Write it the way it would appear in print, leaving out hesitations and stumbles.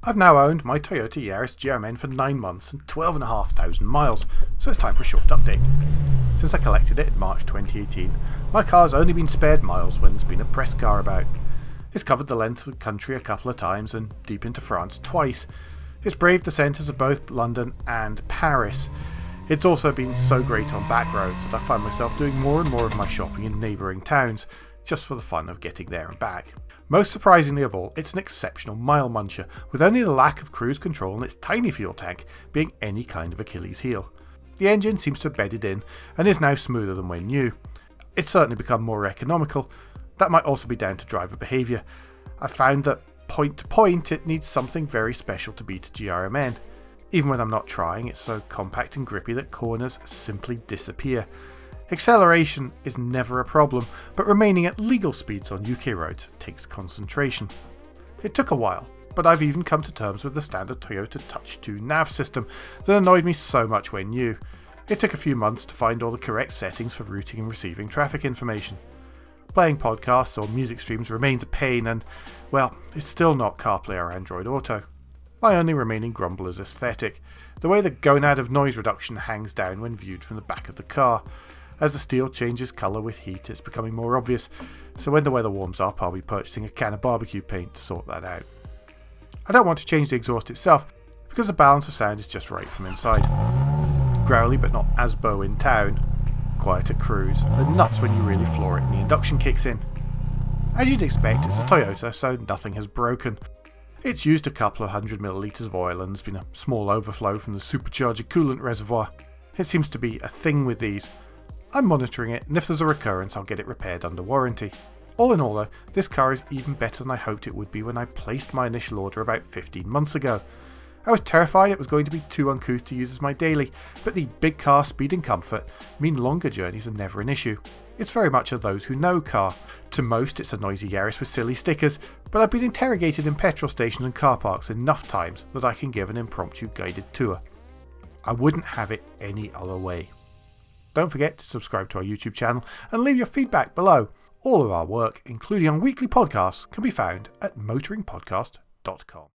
I've now owned my Toyota Yaris GRMN for 9 months and 12,500 miles, so it's time for a short update. Since I collected it in March 2018, my car's only been spared miles when there's been a press car about. It's covered the length of the country a couple of times and deep into France twice. It's braved the centres of both London and Paris. It's also been so great on back roads that I find myself doing more and more of my shopping in neighbouring towns, just for the fun of getting there and back. Most surprisingly of all, it's an exceptional mile muncher, with only the lack of cruise control and its tiny fuel tank being any kind of Achilles heel. The engine seems to have bedded in and is now smoother than when new. It's certainly become more economical. That might also be down to driver behaviour. I've found that point to point it needs something very special to beat a GRMN. Even when I'm not trying, it's so compact and grippy that corners simply disappear. Acceleration is never a problem, but remaining at legal speeds on UK roads takes concentration. It took a while, but I've even come to terms with the standard Toyota Touch 2 nav system that annoyed me so much when new. It took a few months to find all the correct settings for routing and receiving traffic information. Playing podcasts or music streams remains a pain and, well, it's still not CarPlay or Android Auto. My only remaining grumble is aesthetic, the way the gonad of noise reduction hangs down when viewed from the back of the car. As the steel changes colour with heat, it's becoming more obvious, so when the weather warms up, I'll be purchasing a can of barbecue paint to sort that out. I don't want to change the exhaust itself, because the balance of sound is just right from inside. Growly but not as bow in town, quiet at cruise, and nuts when you really floor it and the induction kicks in. As you'd expect, it's a Toyota, so nothing has broken. It's used a couple of 100 millilitres of oil and there's been a small overflow from the supercharger coolant reservoir. It seems to be a thing with these. I'm monitoring it, and if there's a recurrence I'll get it repaired under warranty. All in all though, this car is even better than I hoped it would be when I placed my initial order about 15 months ago. I was terrified it was going to be too uncouth to use as my daily, but the big car speed and comfort mean longer journeys are never an issue. It's very much a those who know car. To most it's a noisy Yaris with silly stickers, but I've been interrogated in petrol stations and car parks enough times that I can give an impromptu guided tour. I wouldn't have it any other way. Don't forget to subscribe to our YouTube channel and leave your feedback below. All of our work, including our weekly podcasts, can be found at motoringpodcast.com.